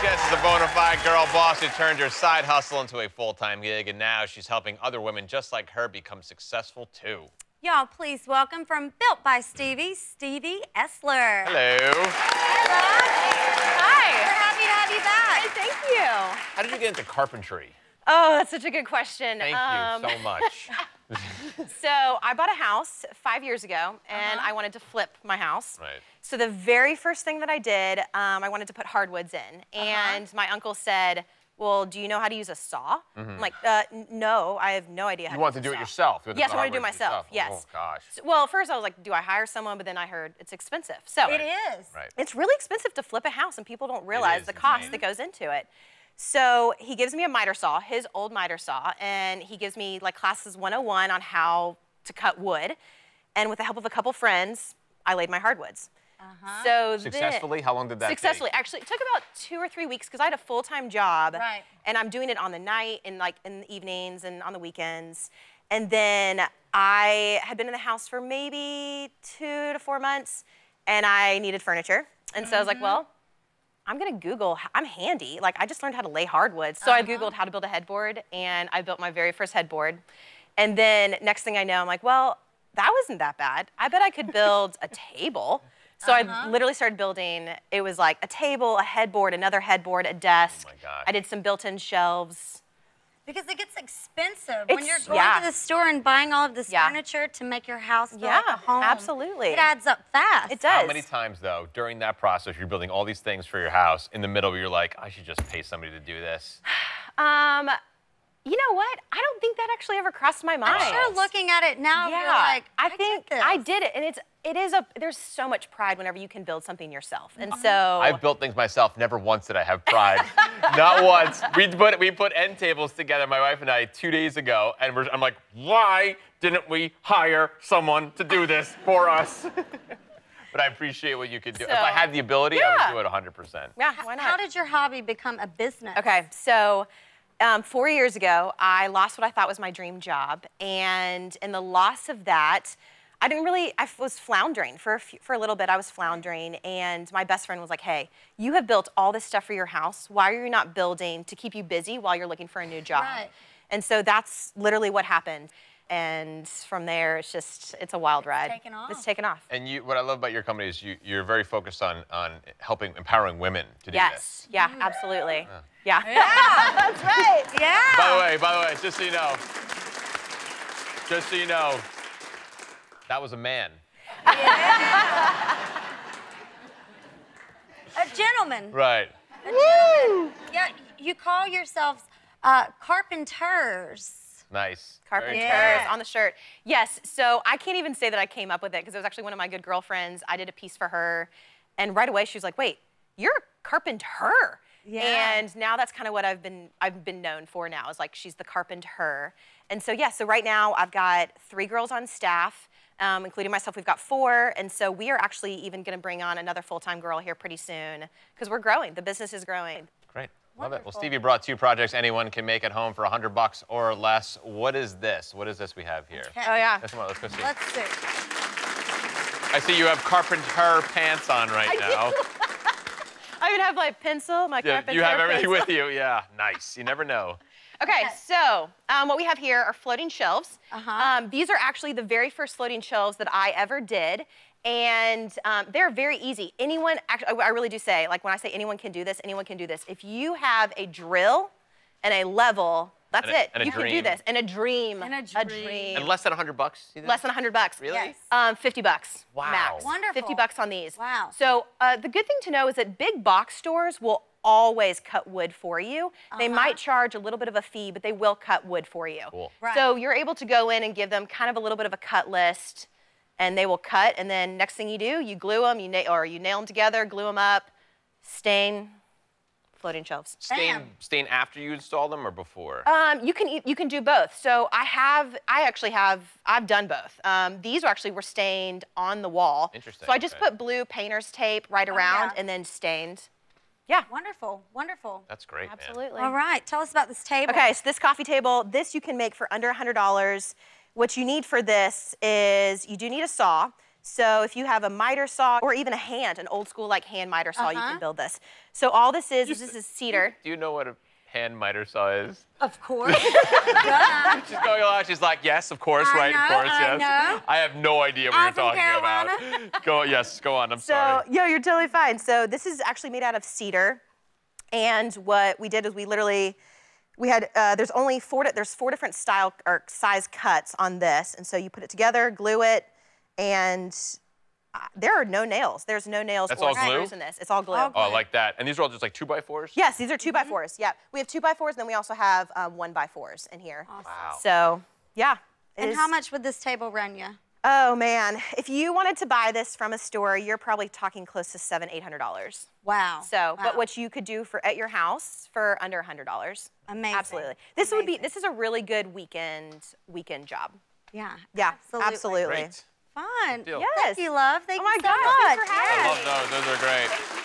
guest is a bona fide girl boss who turned her side hustle into a full-time gig, and now she's helping other women just like her become successful, too. Y'all, please welcome from Built by Stevie, Stevie Estler. Hello. Hello. Hi. We're happy to have you back. Hey, thank you. How did you get into carpentry? Oh, that's such a good question. Thank you so much. So I bought a house 5 years ago, and I wanted to flip my house. Right. So the very first thing that I did, I wanted to put hardwoods in. And my uncle said, well, do you know how to use a saw? I'm like, no, I have no idea how to use a saw. You want to do it yourself? Yes, I want to do it myself, yes. Oh, gosh. So, well, first I was like, do I hire someone? But then I heard it's expensive. So It is. Right. it's really expensive to flip a house, and people don't realize the cost that goes into it. So he gives me a miter saw, his old miter saw, and he gives me like classes 101 on how to cut wood. And with the help of a couple friends, I laid my hardwoods. So Successfully? How long did that Successfully. take? Actually, it took about 2 or 3 weeks because I had a full-time job. Right. And I'm doing it on the night and like in the evenings and on the weekends. And then I had been in the house for maybe 2 to 4 months, and I needed furniture. And so I was like, well, I'm gonna Google, I'm handy. Like, I just learned how to lay hardwood. So I Googled how to build a headboard, and I built my very first headboard. And then next thing I know, I'm like, well, that wasn't that bad. I bet I could build a table. So I literally started building, it was like a table, a headboard, another headboard, a desk. Oh my gosh. I did some built-in shelves. Because it gets expensive when you're It's- going to the store and buying all of this Yeah. furniture to make your house feel like a home. Absolutely. It adds up fast. It does. How many times, though, during that process, you're building all these things for your house, in the middle you're like, I should just pay somebody to do this? You know what? I don't think that actually ever crossed my mind. I'm sure looking at it now, you're like, I think did this. I did it, and there's so much pride whenever you can build something yourself, and so I've built things myself. Never once did I have pride. Not once. We put end tables together, my wife and I, 2 days ago, and I'm like, why didn't we hire someone to do this for us? But I appreciate what you could do. If I had the ability, I would do it 100%. yeah, why not? How did your hobby become a business? Okay, so 4 years ago, I lost what I thought was my dream job, and in the loss of that, I was floundering for a little bit. I was floundering, and my best friend was like, hey, you have built all this stuff for your house. Why are you not building to keep you busy while you're looking for a new job? Right. And so that's literally what happened. And from there, it's a wild ride. taken off. It's taken off. And what I love about your company is you're very focused on empowering women to do this. Yes, yeah, absolutely. Yeah. That's right. Yeah. By the way, just so you know, that was a man. Yeah. A gentleman. Right. A gentleman. Yeah, you call yourselves carpenters. Nice. Carpenters Yeah. on the shirt. Yes, so I can't even say that I came up with it because it was actually one of my good girlfriends. I did a piece for her, and right away she was like, wait, you're a carpenter. Yeah. And now that's kind of what I've been known for now, is like she's the carpenter. And so yeah, so right now I've got 3 girls on staff, including myself. We've got 4, and so we are actually even going to bring on another full-time girl here pretty soon because we're growing. The business is growing. Great. Love it. Well, Wonderful. Stevie brought 2 projects anyone can make at home for $100 or less. What is this? What is this we have here? Okay. Oh yeah. Let's go see. Let's see. I see you have carpenter pants on right now. I even have my pencil, my Yeah, carpenter you have everything pencil. with you. Yeah, nice. You never know. Okay, so what we have here are floating shelves. Uh-huh. These are actually the very first floating shelves that I ever did, and they're very easy. Anyone, actually, I really do say, like when I say anyone can do this, anyone can do this. If you have a drill and a level, that's it. and a You can do dream. this. And a dream. And a dream. And less than $100? You think? Less than $100. Really? Yes. $50 Wow. max. Wonderful. $50 on these. Wow. So the good thing to know is that big box stores will always cut wood for you. They might charge a little bit of a fee, but they will cut wood for you. Cool. Right. So you're able to go in and give them kind of a little bit of a cut list, and they will cut, and then next thing you do, you glue them, you nail them together, glue them up, stain, floating shelves. Stain after you install them or before? You can do both. So I've done both. These were stained on the wall. Interesting, So I just okay. put blue painter's tape right around yeah. and then stained. Yeah. Wonderful, wonderful. That's great, man. Absolutely. All right, tell us about this table. Okay, so this coffee table, this you can make for under $100. What you need for this is you do need a saw. So if you have a miter saw or even an old school like hand miter saw, you can build this. So all this is cedar. Do you know what a hand miter saw is? Of course. She's going along. She's like, yes, of course, I right? know, Of course, I yes. know. I have no idea what I'm you're from talking Carolina. about. Go on. I'm sorry. So, you're totally fine. So this is actually made out of cedar. And what we did is we had, there's four different style or size cuts on this. And so you put it together, glue it, and there are no nails. There's no nails That's or all glue? screws in this. It's all glue. Oh, I like that. And these are all just like 2x4s? Yes, these are 2x4s. Yeah, we have 2x4s, and then we also have 1x4s in here. Awesome. Wow. So, yeah. And how much would this table run you? Oh man, if you wanted to buy this from a store, you're probably talking close to $700-800. Wow. So, wow. but what you could do at your house for under $100. Amazing. Absolutely. This is a really good weekend job. Yeah. Yeah, absolutely. absolutely. Great. Fun. Deal. Yes. Thank you, love. Thank Oh my you so gosh, much. thanks for having I me. love those. Those are great.